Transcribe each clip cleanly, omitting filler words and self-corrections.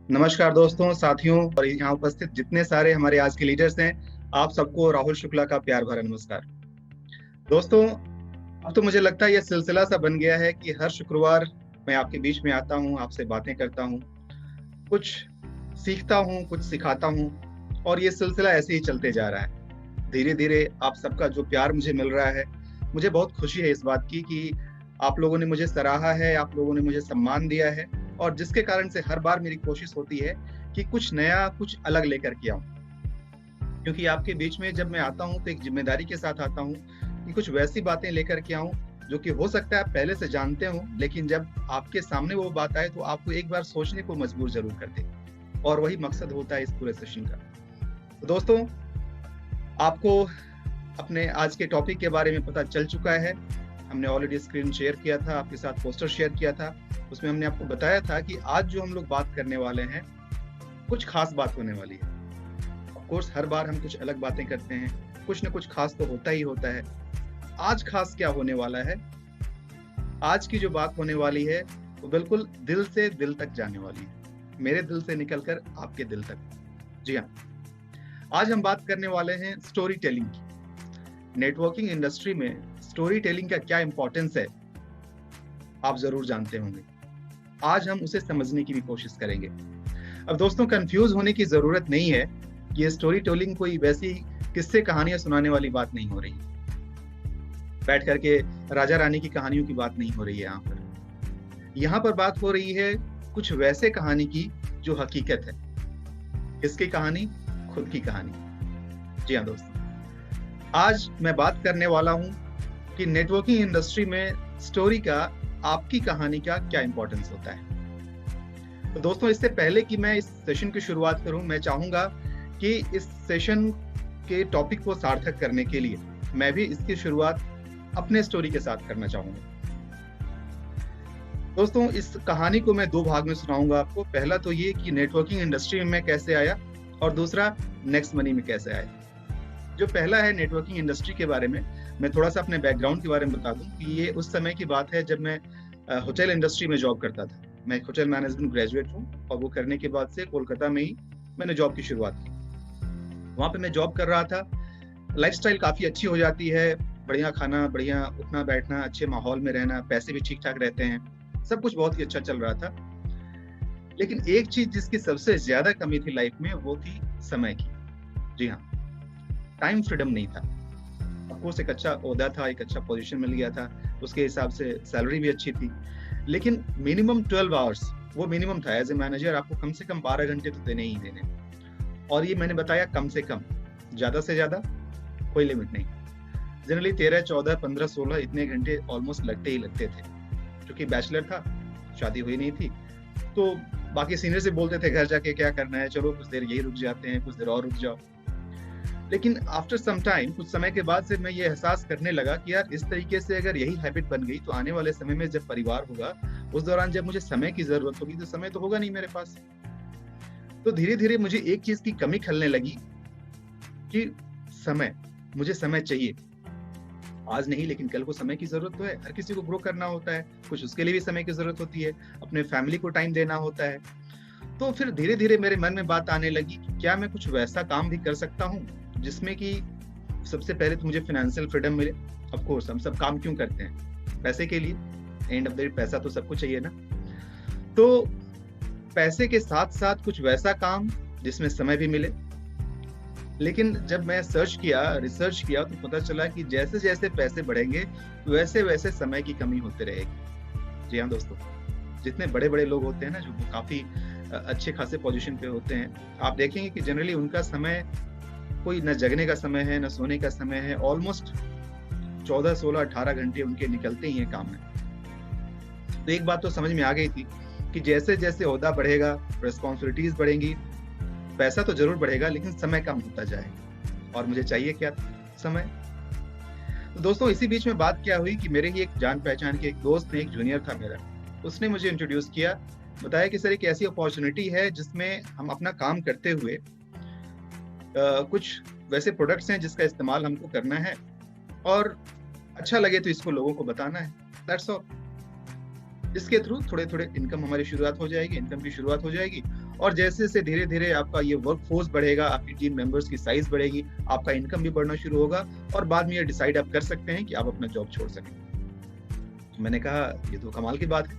नमस्कार दोस्तों, साथियों और यहाँ उपस्थित जितने सारे हमारे आज के लीडर्स हैं, आप सबको राहुल शुक्ला का प्यार भरा नमस्कार। दोस्तों, अब तो मुझे लगता है ये सिलसिला सा बन गया है कि हर शुक्रवार मैं आपके बीच में आता हूँ, आपसे बातें करता हूँ, कुछ सीखता हूँ, कुछ सिखाता हूँ और ये सिलसिला ऐसे ही चलते जा रहा है। धीरे-धीरे आप सबका जो प्यार मुझे मिल रहा है, मुझे बहुत खुशी है इस बात की कि आप लोगों ने मुझे सराहा है, आप लोगों ने मुझे सम्मान दिया है और जिसके कारण से हर बार मेरी कोशिश होती है कि कुछ नया, कुछ अलग लेकर के आऊँ। क्योंकि आपके बीच में जब मैं आता हूँ तो एक ज़िम्मेदारी के साथ आता हूँ कि कुछ वैसी बातें लेकर के आऊँ जो कि हो सकता है आप पहले से जानते हो, लेकिन जब आपके सामने वो बात आए तो आपको एक बार सोचने को मजबूर ज़रूर कर दे और वही मकसद होता है इस पूरे सेशन का। तो दोस्तों, आपको अपने आज के टॉपिक के बारे में पता चल चुका है। हमने ऑलरेडी स्क्रीन शेयर किया था, आपके साथ पोस्टर शेयर किया था। उसमें हमने आपको बताया था कि आज जो हम लोग बात करने वाले हैं, कुछ खास बात होने वाली है। ऑफ कोर्स हर बार हम कुछ अलग बातें करते हैं, कुछ न कुछ खास तो होता ही होता है। आज खास क्या होने वाला है? आज की जो बात होने वाली है, वो बिल्कुल दिल से दिल तक जाने वाली है। मेरे दिल से निकलकर आपके दिल तक। जी हाँ, आज हम बात करने वाले हैं स्टोरी टेलिंग की। नेटवर्किंग इंडस्ट्री में स्टोरी टेलिंग का क्या इंपॉर्टेंस है, आप ज़रूर जानते होंगे। आज हम उसे समझने की भी कोशिश करेंगे। अब दोस्तों, कंफ्यूज होने की ज़रूरत नहीं है। ये स्टोरी टेलिंग कोई वैसी किस्से कहानियाँ सुनाने वाली बात नहीं हो रही। बैठ कर के राजा रानी की कहानियों की बात नहीं हो रही है यहाँ पर। यहाँ पर बात हो रही है कुछ वैसे कहानी की जो हकीकत है। किसकी कहानी? खुद की कहानी। जी हाँ दोस्तों, आज मैं बात करने वाला हूँ कि नेटवर्किंग इंडस्ट्री में स्टोरी का, आपकी कहानी का क्या इंपॉर्टेंस होता है। तो दोस्तों, इससे पहले कि मैं इस सेशन की शुरुआत करूं, मैं चाहूंगा कि इस सेशन के टॉपिक को सार्थक करने के लिए मैं भी इसकी शुरुआत अपने स्टोरी के साथ करना चाहूंगा। दोस्तों, इस कहानी को मैं दो भाग में सुनाऊंगा आपको। पहला तो ये कि नेटवर्किंग इंडस्ट्री में मैं कैसे आया और दूसरा नेक्स्ट मनी में कैसे आया। जो पहला है नेटवर्किंग इंडस्ट्री के बारे में, मैं थोड़ा सा अपने बैकग्राउंड के बारे में बता दूं कि ये उस समय की बात है जब मैं होटल इंडस्ट्री में जॉब करता था। मैं एक होटल मैनेजमेंट ग्रेजुएट हूँ और वो करने के बाद से कोलकाता में ही मैंने जॉब की शुरुआत की। वहाँ पे मैं जॉब कर रहा था। लाइफस्टाइल काफ़ी अच्छी हो जाती है, बढ़िया खाना, बढ़िया उठना बैठना, अच्छे माहौल में रहना, पैसे भी ठीक ठाक रहते हैं, सब कुछ बहुत ही अच्छा चल रहा था। लेकिन एक चीज़ जिसकी सबसे ज़्यादा कमी थी लाइफ में, वो थी समय की। जी हाँ, टाइम फ्रीडम नहीं था। ऑफकोर्स एक अच्छा ओहदा था, एक अच्छा पोजीशन मिल गया था, उसके हिसाब से सैलरी भी अच्छी थी, लेकिन मिनिमम 12 आवर्स वो मिनिमम था। एज ए मैनेजर आपको कम से कम 12 घंटे तो देने ही देने, और ये मैंने बताया कम से कम, ज़्यादा से ज़्यादा कोई लिमिट नहीं। जनरली 13, 14, 15, 16 इतने घंटे ऑलमोस्ट लगते ही लगते थे। क्योंकि बैचलर था, शादी हुई नहीं थी, तो बाकी सीनियर से बोलते थे घर जाके क्या करना है, चलो कुछ देर यही रुक जाते हैं, कुछ देर और रुक जाओ। लेकिन आफ्टर सम टाइम, कुछ समय के बाद से मैं ये एहसास करने लगा कि यार इस तरीके से अगर यही हैबिट बन गई तो आने वाले समय में जब परिवार होगा, उस दौरान जब मुझे समय की जरूरत होगी तो समय तो होगा नहीं मेरे पास। तो धीरे धीरे मुझे एक चीज की कमी खलने लगी कि समय, मुझे समय चाहिए। आज नहीं लेकिन कल को समय की जरूरत तो है, हर किसी को ग्रो करना होता है, कुछ उसके लिए भी समय की जरूरत होती है, अपने फैमिली को टाइम देना होता है। तो फिर धीरे धीरे मेरे मन में बात आने लगी कि क्या मैं कुछ वैसा काम भी कर सकता हूँ जिसमें कि सबसे पहले तो मुझे फाइनेंशियल फ्रीडम मिले। ऑफ कोर्स हम सब काम क्यों करते हैं? पैसे के लिए। एंड ऑफ द डे पैसा तो सबको चाहिए ना। तो पैसे के साथ साथ कुछ वैसा काम जिसमें समय भी मिले। लेकिन जब मैं सर्च किया, रिसर्च किया, तो पता चला कि जैसे जैसे पैसे बढ़ेंगे वैसे वैसे समय की कमी होती रहेगी। जी हाँ दोस्तों, जितने बड़े बड़े लोग होते हैं ना, जो काफी अच्छे खासे पोजीशन पे होते हैं, आप देखेंगे कि जनरली उनका समय कोई न जगने का समय है, न सोने का समय है। ऑलमोस्ट 14, 16, 18 घंटे उनके निकलते ही हैं काम में। तो एक बात तो समझ में आ गई थी कि जैसे जैसे ओहदा बढ़ेगा, रिस्पॉन्सिबिलिटीज बढ़ेंगी, पैसा तो जरूर बढ़ेगा लेकिन समय कम होता जाएगा। और मुझे चाहिए क्या? समय। तो दोस्तों, इसी बीच में बात क्या हुई कि मेरे ही एक जान पहचान के एक दोस्त ने, एक जूनियर था मेरा, उसने मुझे इंट्रोड्यूस किया, बताया कि सर एक ऐसी अपॉर्चुनिटी है जिसमें हम अपना काम करते हुए कुछ वैसे प्रोडक्ट्स हैं जिसका इस्तेमाल हमको करना है और अच्छा लगे तो इसको लोगों को बताना है। That's all. इसके थ्रू थोड़े थोड़े इनकम हमारी शुरुआत हो जाएगी, इनकम की शुरुआत हो जाएगी और जैसे जैसे धीरे धीरे आपका ये वर्क फोर्स बढ़ेगा, आपकी टीम मेंबर्स की साइज बढ़ेगी, आपका इनकम भी बढ़ना शुरू होगा और बाद में ये डिसाइड आप कर सकते हैं कि आप अपना जॉब छोड़ सकें। मैंने कहा ये तो कमाल की बात है,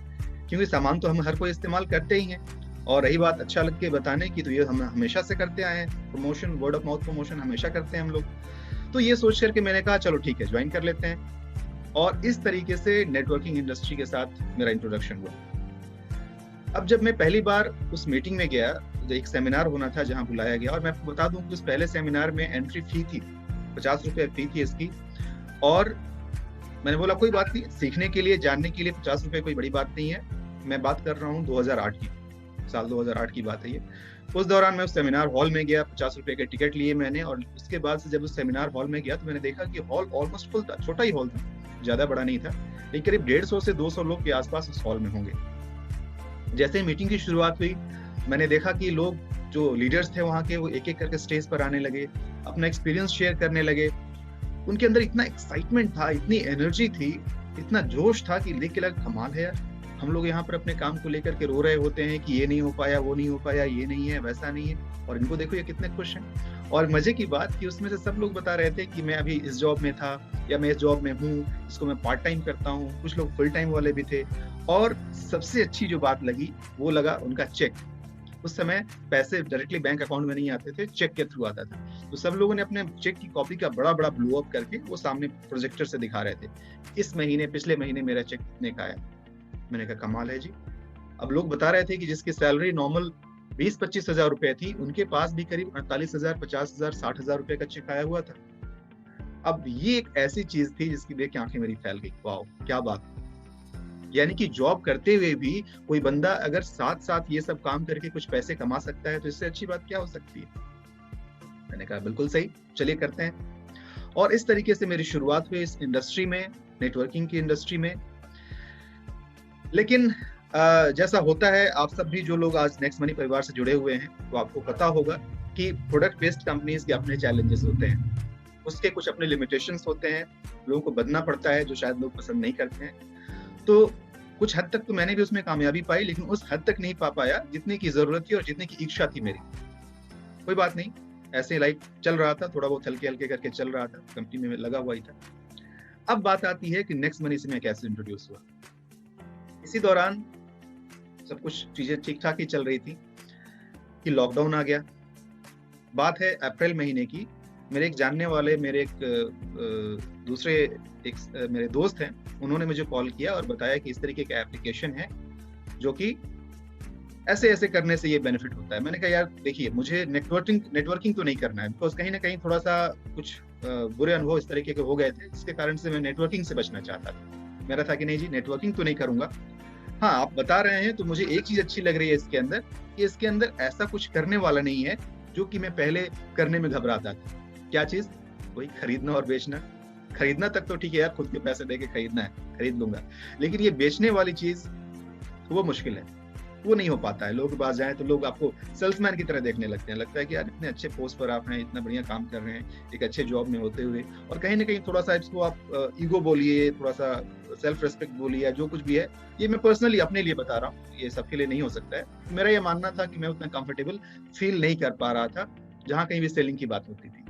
क्योंकि सामान तो हम हर कोई इस्तेमाल करते ही हैं, और रही बात अच्छा लग के बताने की, तो ये हम हमेशा से करते आए हैं, promotion, word of mouth promotion हमेशा करते हैं हम लोग। तो ये सोच करके मैंने कहा चलो ठीक है, ज्वाइन कर लेते हैं, और इस तरीके से नेटवर्किंग इंडस्ट्री के साथ मेरा इंट्रोडक्शन हुआ। अब जब मैं पहली बार उस मीटिंग में गया, एक सेमिनार होना था जहां बुलाया गया, और मैं आपको बता दूं कि उस पहले सेमिनार में एंट्री फी थी 50 रुपए फी थी इसकी, और मैंने बोला कोई बात नहीं, सीखने के लिए, जानने के लिए 50 रुपए कोई बड़ी बात नहीं है। मैं बात कर रहा हूँ 2008 की, साल 2008 की बात है ये। उस दौरान मैं उस सेमिनार हॉल में गया, 50 रुपए के टिकट लिए मैंने, और उसके बाद से जब उस सेमिनार हॉल में गया तो मैंने देखा कि हॉल ऑलमोस्ट फुल था, छोटा ही हॉल था, ज्यादा बड़ा नहीं था, लेकिन करीब 150 से 200 लोग के आसपास उस हॉल में होंगे। जैसे ही मीटिंग की शुरुआत हुई, मैंने देखा कि लोग जो लीडर्स थे वहाँ के, वो एक एक करके स्टेज पर आने लगे, अपना एक्सपीरियंस शेयर करने लगे। उनके अंदर इतना एक्साइटमेंट था, इतनी एनर्जी थी, इतना जोश था कि देख के लगा कमाल है यार, हम लोग यहाँ पर अपने काम को लेकर के रो रहे होते हैं कि ये नहीं हो पाया, वो नहीं हो पाया, ये नहीं है, वैसा नहीं है, और इनको देखो ये कितने खुश हैं। और मजे की बात कि उसमें से सब लोग बता रहे थे कि मैं अभी इस जॉब में था, या मैं इस जॉब में हूँ, इसको मैं पार्ट टाइम करता हूँ, कुछ लोग फुल टाइम वाले भी थे। और सबसे अच्छी जो बात लगी वो लगा उनका चेक। उस समय पैसे डायरेक्टली बैंक अकाउंट में नहीं आते थे, चेक के थ्रू आता था। तो सब लोगों ने अपने चेक की कॉपी का बड़ा बड़ा ब्लो अप करके वो सामने प्रोजेक्टर से दिखा रहे थे, इस महीने, पिछले महीने मेरा चेक कितने का आया। मैंने कहा कमाल है जी। अब लोग बता रहे थे कि जिसकी सैलरी नॉर्मल 20-25 हजार रुपए थी, उनके पास भी करीब 48,000, 50,000, 60,000 रुपए का चेक आया हुआ था। अब ये एक ऐसी चीज थी जिसकी देख के आंखें मेरी फैल गई, वाह क्या बात। यानी कि जॉब करते हुए भी कोई बंदा अगर साथ साथ ये सब काम करके कुछ पैसे कमा सकता है, तो इससे अच्छी बात क्या हो सकती है। मैंने कहा बिल्कुल सही, चलिए करते हैं। और इस तरीके से मेरी शुरुआत हुई इस इंडस्ट्री में, नेटवर्किंग की इंडस्ट्री में। लेकिन जैसा होता है, आप सब भी जो लोग आज नेक्स्ट मनी परिवार से जुड़े हुए हैं, तो आपको पता होगा कि प्रोडक्ट बेस्ड कंपनीज के अपने चैलेंजेस होते हैं, उसके कुछ अपने लिमिटेशंस होते हैं, लोगों को बदलना पड़ता है जो शायद लोग पसंद नहीं करते हैं। तो कुछ हद तक तो मैंने भी उसमें कामयाबी पाई, लेकिन उस हद तक नहीं पा पाया जितने की जरूरत थी और जितने की इच्छा थी मेरी। कोई बात नहीं, ऐसे लाइफ चल रहा था, थोड़ा बहुत हल्के हल्के करके चल रहा था, कंपनी में लगा हुआ ही था। अब बात आती है कि नेक्स्ट मनी से मैं कैसे इंट्रोड्यूस हुआ। इसी दौरान सब कुछ चीजें ठीक ठाक ही चल रही थी कि लॉकडाउन आ गया। बात है अप्रैल महीने की। मेरे एक जानने वाले, मेरे मेरे दोस्त हैं, उन्होंने मुझे कॉल किया और बताया कि इस तरीके का एप्लीकेशन है जो कि ऐसे ऐसे करने से ये बेनिफिट होता है। मैंने कहा यार देखिए, मुझे नेटवर्किंग तो नहीं करना है, बिकॉज कहीं ना कहीं थोड़ा सा कुछ बुरे अनुभव इस तरीके के हो गए थे, जिसके कारण से मैं नेटवर्किंग से बचना चाहता था। मेरा था कि नहीं जी, नेटवर्किंग तो नहीं करूंगा। हाँ, आप बता रहे हैं तो मुझे एक चीज अच्छी लग रही है इसके अंदर, कि इसके अंदर ऐसा कुछ करने वाला नहीं है जो कि मैं पहले करने में घबराता था। क्या चीज? वही खरीदना और बेचना। खरीदना तक तो ठीक है यार, खुद के पैसे देके खरीदना है, खरीद लूंगा, लेकिन ये बेचने वाली चीज वो मुश्किल है, वो नहीं हो पाता है। लोगों के पास जाए तो लोग आपको सेल्समैन की तरह देखने लगते हैं, लगता है कि यार इतने अच्छे पोस्ट पर आप हैं, इतना बढ़िया काम कर रहे हैं, एक अच्छे जॉब में होते हुए, और कहीं ना कहीं थोड़ा सा इसको आप ईगो बोलिए, थोड़ा सा सेल्फ रेस्पेक्ट बोलिए, जो कुछ भी है, ये मैं पर्सनली अपने लिए बता रहा हूँ, ये सबके लिए नहीं हो सकता है। मेरा ये मानना था कि मैं उतना कंफर्टेबल फील नहीं कर पा रहा था जहाँ कहीं भी सेलिंग की बात होती थी।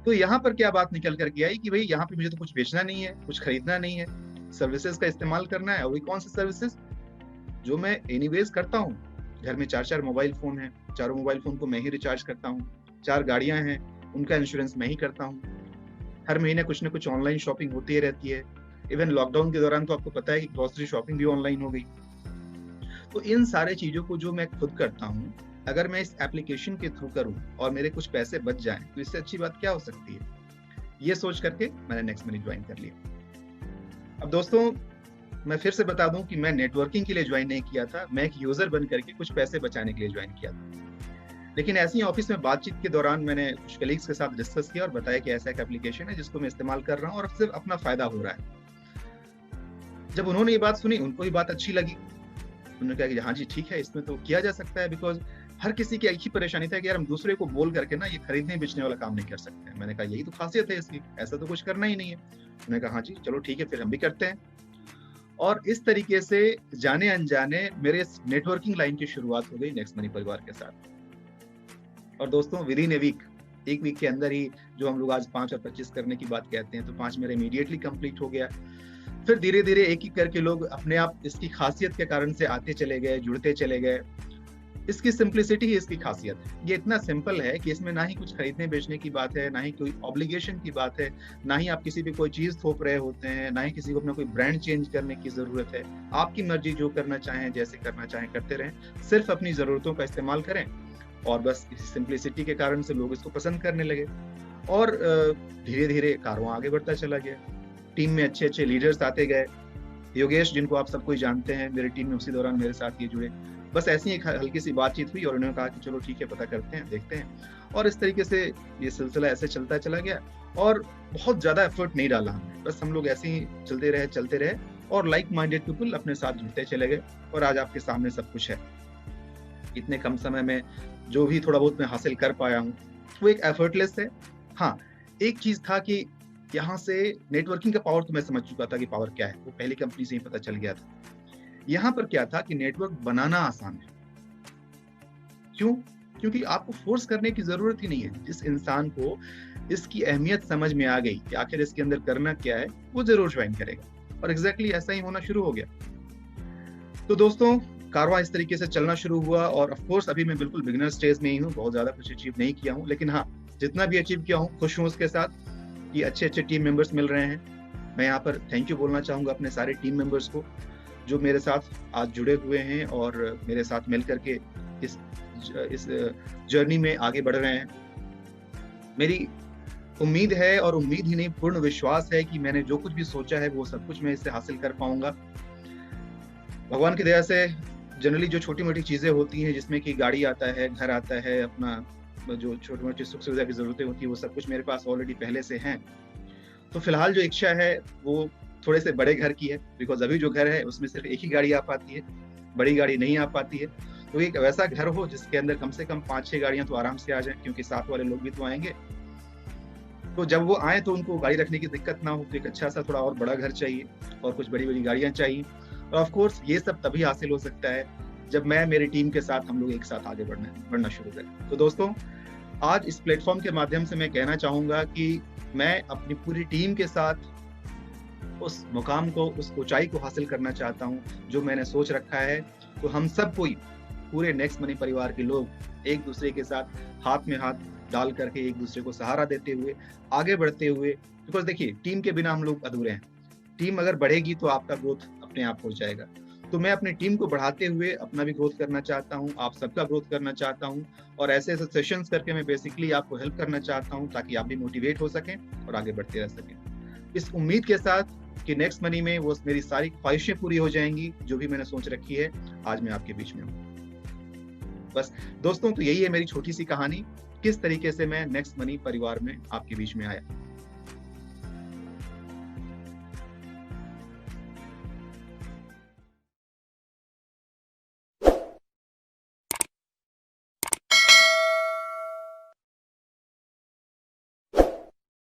तो यहाँ पर क्या बात निकल करके आई कि भाई यहाँ पे मुझे तो कुछ बेचना नहीं है, कुछ खरीदना नहीं है, सर्विसेज का इस्तेमाल करना है। और वही कौन सी सर्विसेज जो मैं एनीवेज करता हूँ। घर में 4 मोबाइल फोन हैं, चारों मोबाइल फोन को मैं ही रिचार्ज करता हूँ, 4 गाड़ियां हैं, उनका इंश्योरेंस मैं ही करता हूँ, हर महीने कुछ ना कुछ ऑनलाइन शॉपिंग होती रहती है। इवन लॉकडाउन के दौरान तो आपको पता है कि ग्रोसरी शॉपिंग भी ऑनलाइन हो गई। तो इन सारे चीजों को जो मैं खुद करता हूँ, अगर मैं इस एप्लीकेशन के थ्रू करूँ और मेरे कुछ पैसे बच जाएं, तो इससे अच्छी बात क्या हो सकती है। ये सोच करके मैंने नेक्स्ट मनी ज्वाइन कर लिया। अब दोस्तों, मैं फिर से बता दूं कि मैं नेटवर्किंग के लिए ज्वाइन नहीं किया था, मैं एक यूजर बन करके कुछ पैसे बचाने के लिए ज्वाइन किया था। लेकिन ऐसी ऑफिस में बातचीत के दौरान मैंने कुछ कलीग्स के साथ डिस्कस किया और बताया कि ऐसा एक एप्लीकेशन है जिसको मैं इस्तेमाल कर रहा हूँ और सिर्फ अपना फायदा हो रहा है। जब उन्होंने ये बात सुनी, उनको भी बात अच्छी लगी। उन्होंने कहा कि हाँ जी ठीक है, इसमें तो किया जा सकता है, बिकॉज हर किसी की एक ही परेशानी था कि यार हम दूसरे को बोल करके ना ये खरीदने बेचने वाला काम नहीं कर सकते। मैंने कहा यही तो खासियत है इसकी, ऐसा तो कुछ करना ही नहीं है। उन्होंने कहा हाँ जी चलो ठीक है, फिर हम भी करते हैं। और इस तरीके से जाने अनजाने मेरे इस नेटवर्किंग लाइन की शुरुआत हो गई नेक्स्ट मनी परिवार के साथ। और दोस्तों विद इन ए वीक, एक वीक के अंदर ही जो हम लोग आज 5 और 25 करने की बात कहते हैं, तो 5 मेरा इमीडिएटली कंप्लीट हो गया। फिर धीरे-धीरे एक-एक करके लोग अपने आप इसकी खासियत के कारण से आते चले गए, जुड़ते चले गए। इसकी सिंप्लिसिटी ही इसकी खासियत है। ये इतना सिंपल है कि इसमें ना ही कुछ खरीदने बेचने की बात है, ना ही कोई ऑब्लिगेशन की बात है, ना ही आप किसी पे कोई चीज़ थोप रहे होते हैं, ना ही किसी को अपना कोई ब्रांड चेंज करने की ज़रूरत है। आपकी मर्ज़ी, जो करना चाहें, जैसे करना चाहें करते रहें। सिर्फ़ अपनी ज़रूरतों का इस्तेमाल करें और बस इस सिंप्लिसिटी के कारण से लोग इसको पसंद करने लगे और धीरे-धीरे कारवां आगे बढ़ता चला गया। टीम में अच्छे-अच्छे लीडर्स आते गए। योगेश, जिनको आप सब कोई जानते हैं, मेरी टीम में उसी दौरान मेरे साथ ये जुड़े। बस ऐसी ही एक हल्की सी बातचीत हुई और उन्होंने कहा कि चलो ठीक है, पता करते हैं, देखते हैं। और इस तरीके से ये सिलसिला ऐसे चलता चला गया और बहुत ज़्यादा एफर्ट नहीं डाला हमने। बस हम लोग ऐसे ही चलते रहे और लाइक माइंडेड पीपल अपने साथ जुड़ते चले गए और आज आपके सामने सब कुछ है। इतने कम समय में जो भी थोड़ा बहुत मैं हासिल कर पाया हूँ, वो एक एफर्टलेस है। हाँ, एक चीज़ था कि यहाँ से नेटवर्किंग का पावर तो मैं समझ चुका था कि पावर क्या है, वो पहली कंपनी से ही पता चल गया था। यहाँ पर क्या था कि नेटवर्क बनाना आसान है। क्यों? क्योंकि आपको फोर्स करने की ज़रूरत ही नहीं है। जिस इंसान को इसकी अहमियत समझ में आ गई कि आखिर इसके अंदर करना क्या है, वो ज़रूर ज्वाइन करेगा और एग्ज़ैक्टली ऐसा ही होना शुरू हो गया। तो दोस्तों, कारवां इस तरीके से चलना शुरू हुआ और ऑफ कोर्स अभी मैं बिल्कुल बिगिनर स्टेज में ही हूँ, बहुत ज़्यादा कुछ अचीव नहीं किया हूँ, लेकिन हाँ, जितना भी अचीव किया हूँ, खुश हूँ उसके साथ कि अच्छे-अच्छे टीम मेंबर्स मिल रहे हैं। मैं यहाँ पर थैंक यू बोलना चाहूँगा अपने सारे टीम मेंबर्स को, जो मेरे साथ आज जुड़े हुए हैं और मेरे साथ मिल कर के इस जर्नी में आगे बढ़ रहे हैं। मेरी उम्मीद है और उम्मीद ही नहीं, पूर्ण विश्वास है कि मैंने जो कुछ भी सोचा है, वो सब कुछ मैं इससे हासिल कर पाऊँगा। भगवान की दया से जनरली जो छोटी-मोटी चीज़ें होती हैं, जिसमें कि गाड़ी आता है, घर आता है, अपना जो छोटी-मोटी सुख-सुविधा की ज़रूरतें होती हैं, वो सब कुछ मेरे पास ऑलरेडी पहले से हैं। तो फिलहाल जो इच्छा है, वो थोड़े से बड़े घर की है, बिकॉज़ अभी जो घर है, उसमें सिर्फ़ एक ही गाड़ी आ पाती है, बड़ी गाड़ी नहीं आ पाती है। तो एक वैसा घर हो, जिसके अंदर कम से कम 5-6 गाड़ियाँ तो आराम से आ जाएँ, क्योंकि साथ वाले लोग भी तो आएँगे। तो जब वो आएँ, तो उनको गाड़ी रखने की दिक्कत ना हो, तो एक अच्छा-सा थोड़ा और बड़ा घर चाहिए और कुछ बड़ी-बड़ी गाड़ियाँ चाहिए। और ऑफ़ कोर्स ये सब तभी हासिल हो सकता है, जब मैं मेरी टीम के साथ, हम लोग एक साथ आगे बढ़ना शुरू करें। तो दोस्तों, आज इस प्लेटफ़ॉर्म के माध्यम से मैं कहना चाहूँगा कि मैं अपनी पूरी टीम के साथ उस मुकाम को, उस ऊँचाई को हासिल करना चाहता हूँ, जो मैंने सोच रखा है। तो हम सब कोई, पूरे नेक्स्ट मनी परिवार के लोग एक-दूसरे के साथ हाथ में हाथ डाल करके एक-दूसरे को सहारा देते हुए, आगे बढ़ते हुए, बिकॉज़ देखिए, टीम के बिना हम लोग अधूरे हैं। टीम अगर बढ़ेगी तो आपका ग्रोथ अपने आप हो जाएगा। तो मैं अपनी टीम को बढ़ाते हुए अपना भी ग्रोथ करना चाहता हूँ, आप सबका ग्रोथ करना चाहता हूँ और ऐसे-ऐसे सेशंस करके मैं बेसिकली आपको हेल्प करना चाहता हूँ, ताकि आप भी मोटिवेट हो सकें और आगे बढ़ते रह सकें। इस उम्मीद के साथ कि नेक्स्ट मनी में वो मेरी सारी ख्वाहिशें पूरी हो जाएँगी, जो भी मैंने सोच रखी है, आज मैं आपके बीच में हूँ। बस दोस्तों, तो यही है मेरी छोटी-सी कहानी, किस तरीके से मैं नेक्स्ट मनी परिवार में आपके बीच में आया।